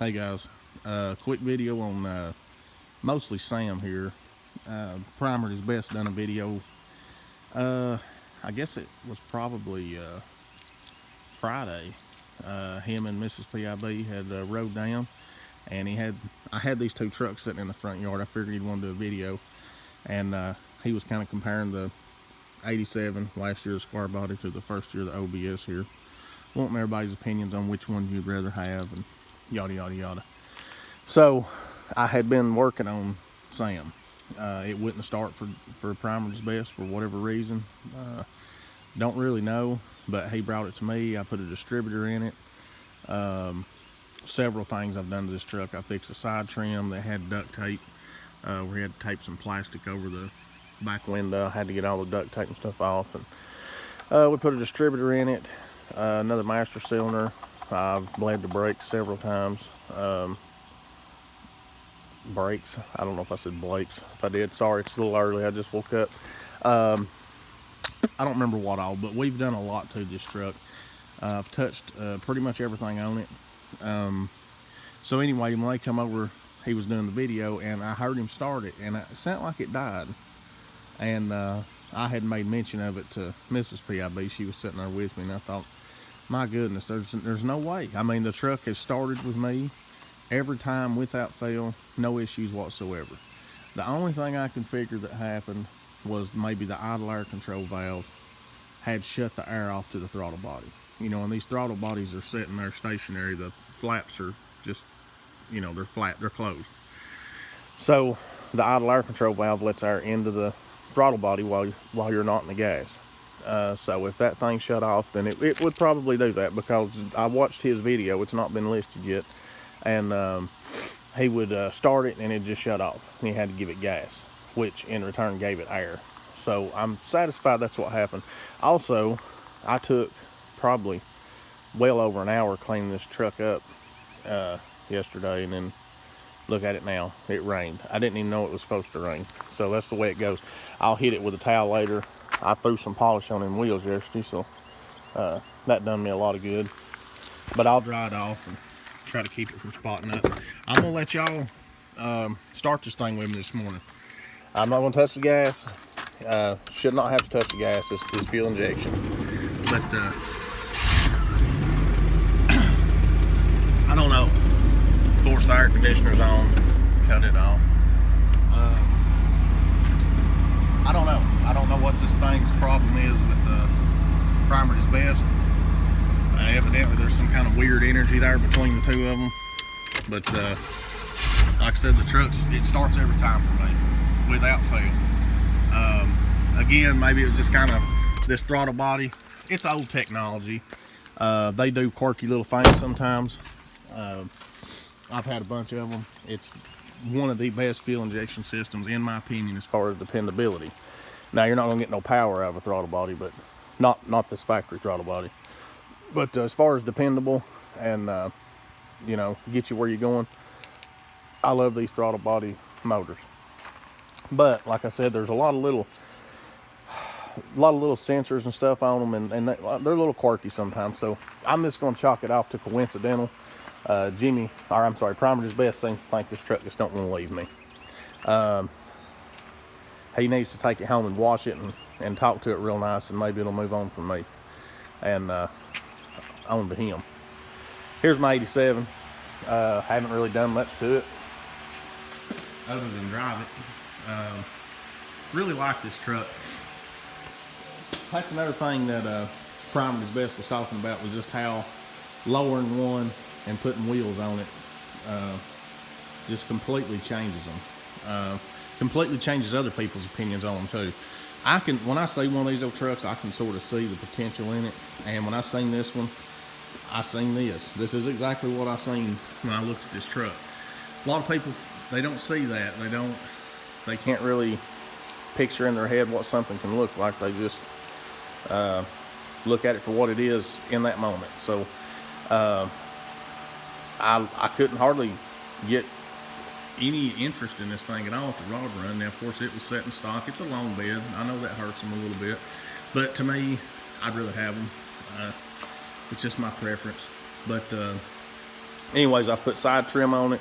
Hey guys, quick video on mostly Sam here. Primer is best done a video. I guess it was probably Friday. Him and Mrs. PIB had rode down, and I had these two trucks sitting in the front yard. I figured he'd want to do a video, and he was kind of comparing the 87 last year's square body to the first year of the OBS here, wanting everybody's opinions on which one you'd rather have and yada yada yada. So I had been working on Sam. It wouldn't start for Primer's Best for whatever reason. Don't really know, but he brought it to me. I put a distributor in it. Several things I've done to this truck. I fixed the side trim that had duct tape. We had to tape some plastic over the back window. I had to get all the duct tape and stuff off. And we put a distributor in it. Another master cylinder. I've bled the brakes several times. Brakes. I don't know if I said Blake's. If I did, sorry, it's a little early. I just woke up. I don't remember what all, but we've done a lot to this truck. I've touched pretty much everything on it. So anyway, when they come over, he was doing the video, and I heard him start it, and it sounded like it died. And I had made mention of it to Mrs. PIB. She was sitting there with me, and I thought, my goodness, there's no way. I mean, the truck has started with me every time without fail, no issues whatsoever. The only thing I can figure that happened was maybe the idle air control valve had shut the air off to the throttle body. You know, and these throttle bodies are sitting there stationary. The flaps are just, you know, they're flat, they're closed. So the idle air control valve lets air into the throttle body while you're not in the gas. So if that thing shut off, then it would probably do that, because I watched his video. It's not been listed yet. And he would start it and it just shut off. He had to give it gas, which in return gave it air. So I'm satisfied that's what happened. Also, I took probably well over an hour cleaning this truck up yesterday, and then look at it now. It rained. I didn't even know it was supposed to rain. So that's the way it goes. I'll hit it with a towel later. I threw some polish on them wheels yesterday, so that done me a lot of good. But I'll dry it off and try to keep it from spotting up. I'm gonna let y'all start this thing with me this morning. I'm not gonna touch the gas. Should not have to touch the gas. It's fuel injection. But I don't know. Force air conditioner's on. Cut it off. I don't know. I don't know what this thing's problem is with Primer's Best. Evidently there's some kind of weird energy there between the two of them. But like I said, the truck, it starts every time for me without fail. Again, maybe it was just kind of this throttle body. It's old technology. They do quirky little things sometimes. I've had a bunch of them. It's one of the best fuel injection systems, in my opinion, as far as dependability. Now, you're not gonna get no power out of a throttle body, but not this factory throttle body. But as far as dependable and you know, get you where you're going, I love these throttle body motors. But like I said, there's a lot of little sensors and stuff on them, and they're a little quirky sometimes. So I'm just gonna chalk it off to coincidental. Primer's Best seems to think this truck just don't want to leave me. He needs to take it home and wash it and talk to it real nice, and maybe it'll move on from me and on to him. Here's my 87. Haven't really done much to it other than drive it. Really like this truck. That's another thing that Primer's Best was talking about, was just how lowering one and putting wheels on it just completely changes them. Completely changes other people's opinions on them too. When I see one of these old trucks, I can sort of see the potential in it. And when I seen this one, I seen this. This is exactly what I seen when I looked at this truck. A lot of people, they don't see that. They can't really picture in their head what something can look like. They just look at it for what it is in that moment. So I couldn't hardly get any interest in this thing at all at the rod run. Now, of course, it was set in stock. It's a long bed. I know that hurts them a little bit, but to me, I'd rather have them. It's just my preference. But anyways, I put side trim on it,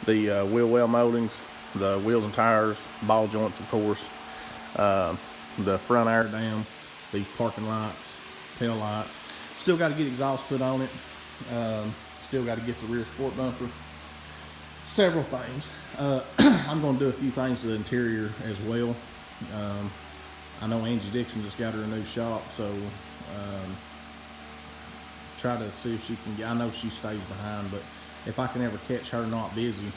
the wheel well moldings, the wheels and tires, ball joints, of course, the front air dam, these parking lights, tail lights. Still got to get exhaust put on it. Still got to get the rear sport bumper. Several things. I'm going to do a few things to the interior as well. I know Angie Dixon just got her a new shop, so try to see if she can get, I know she stays behind, but if I can ever catch her not busy,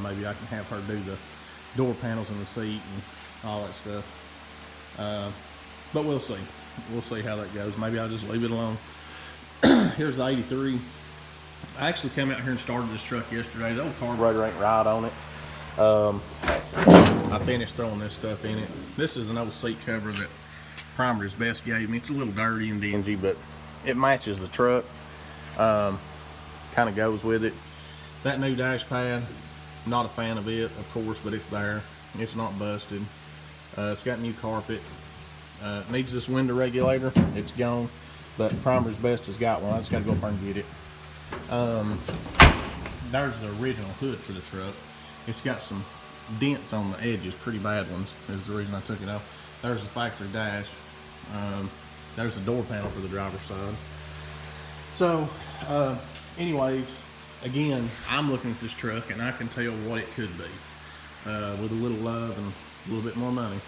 maybe I can have her do the door panels in the seat and all that stuff. But we'll see. We'll see how that goes. Maybe I'll just leave it alone. Here's the 83. I actually came out here and started this truck yesterday. The old carburetor ain't right on it. I finished throwing this stuff in it. This is an old seat cover that PIB'S Best gave me. It's a little dirty and dingy, but it matches the truck. Kind of goes with it. That new dash pad, not a fan of it, of course, but it's there. It's not busted. It's got new carpet. Needs this window regulator. It's gone, but PIB'S Best has got one. I just got to go up there and get it. There's the original hood for the truck. It's got some dents on the edges, pretty bad ones, is the reason I took it off. There's the factory dash. There's the door panel for the driver's side. So, anyways, again, I'm looking at this truck and I can tell what it could be with a little love and a little bit more money.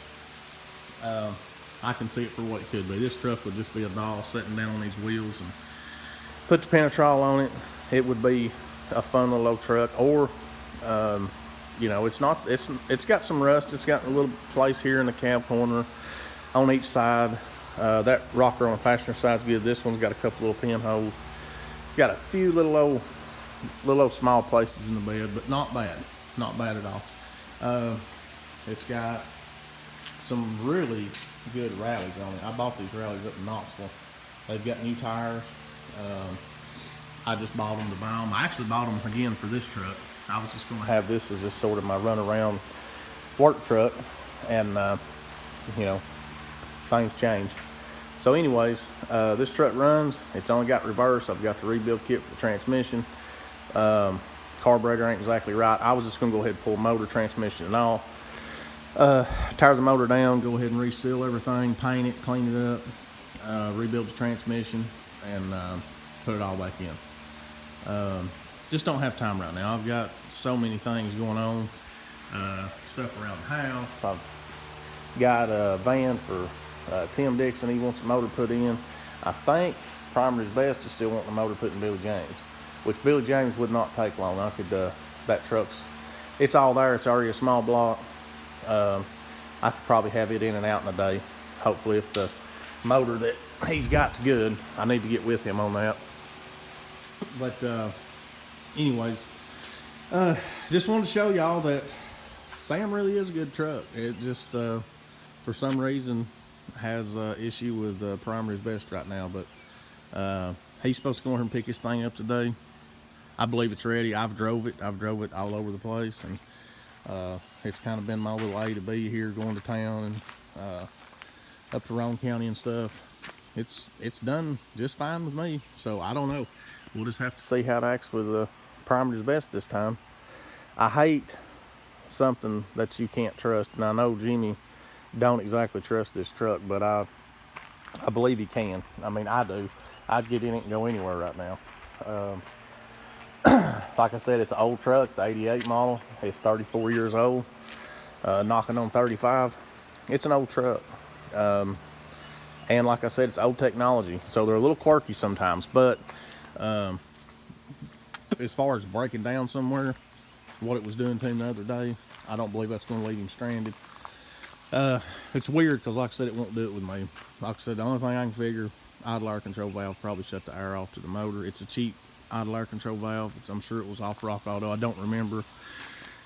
I can see it for what it could be. This truck would just be a doll sitting down on these wheels and put the Penetrol on it. It would be a fun little old truck. Or, you know, it's got some rust. It's got a little place here in the cab corner on each side. That rocker on the passenger side's good. This one's got a couple little pinholes. Got a few little old small places in the bed, but not bad. Not bad at all. It's got some really good rallies on it. I bought these rallies up in Knoxville. They've got new tires. I just bought them to buy them. I actually bought them again for this truck. I was just going to have this as just sort of my run around work truck, and you know, things change. So anyways, this truck runs. It's only got reverse. I've got the rebuild kit for the transmission. Carburetor ain't exactly right. I was just going to go ahead and pull motor, transmission and all. Tear the motor down, go ahead and reseal everything, paint it, clean it up, rebuild the transmission, and put it all back in. Just don't have time right now. I've got so many things going on, stuff around the house. I've got a van for Tim Dixon. He wants a motor put in. I think PIB'S Best is still wanting a motor put in Billy James, which Billy James would not take long. I could, that truck's, it's all there. It's already a small block. I could probably have it in and out in a day. Hopefully, if the motor that he's got's good. I need to get with him on that. But anyways, just wanted to show y'all that Sam really is a good truck. It just for some reason has issue with PIB'S Best right now, but he's supposed to go over and pick his thing up today. I believe it's ready. I've drove it all over the place, and it's kind of been my little A to B here, going to town and up to Roane County and stuff. It's done just fine with me. So I don't know. We'll just have to see how it acts with PIB'S Best this time. I hate something that you can't trust, and I know Jimmy don't exactly trust this truck, but I believe he can. I mean, I do. I'd get in it and go anywhere right now. Like I said, it's an old truck. It's an 88 model. It's 34 years old, knocking on 35. It's an old truck. And like I said, it's old technology, so they're a little quirky sometimes. But as far as breaking down somewhere, what it was doing to him the other day, I don't believe that's going to leave him stranded. It's weird because, like I said, it won't do it with me. Like I said, the only thing I can figure, idle air control valve probably shut the air off to the motor. It's a cheap idle air control valve. I'm sure it was off Rock Auto. I don't remember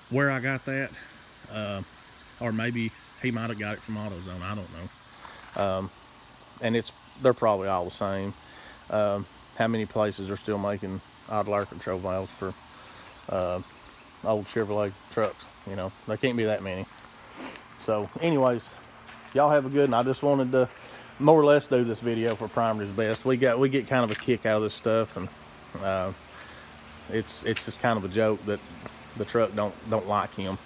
where I got that, or maybe he might have got it from AutoZone. I don't know. And they're probably all the same. How many places are still making idle air control valves for old Chevrolet trucks? You know, there can't be that many. So anyways, y'all have a good one. I just wanted to more or less do this video for PIB'S Best. We get kind of a kick out of this stuff, and it's just kind of a joke that the truck don't like him.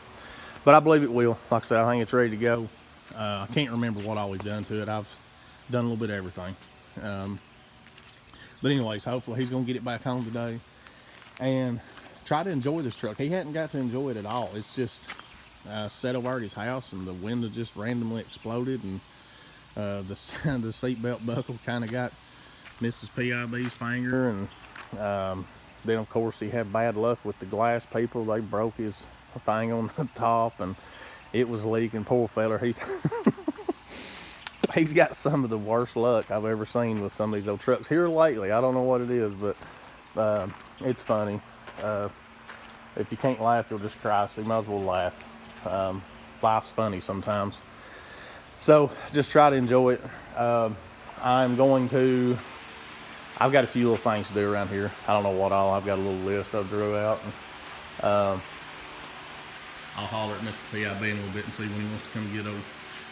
But I believe it will. Like I said, I think it's ready to go. I can't remember what all we've done to it. I've done a little bit of everything. But anyways, hopefully he's gonna get it back home today and try to enjoy this truck. He hadn't got to enjoy it at all. It's just set over at his house, and the window just randomly exploded, and the seatbelt buckle kind of got Mrs. PIB'S finger, and then of course he had bad luck with the glass people. They broke his thing on the top, and it was leaking. Poor feller, he's got some of the worst luck I've ever seen with some of these old trucks here lately. I don't know what it is, but it's funny. If you can't laugh, you'll just cry, so you might as well laugh. Life's funny sometimes. So just try to enjoy it. I've got a few little things to do around here. I don't know what all. I've got a little list I drew out. And, I'll holler at Mr. PIB in a little bit and see when he wants to come get old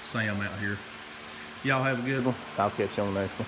Sam out here. Y'all have a good one. I'll catch you on the next one.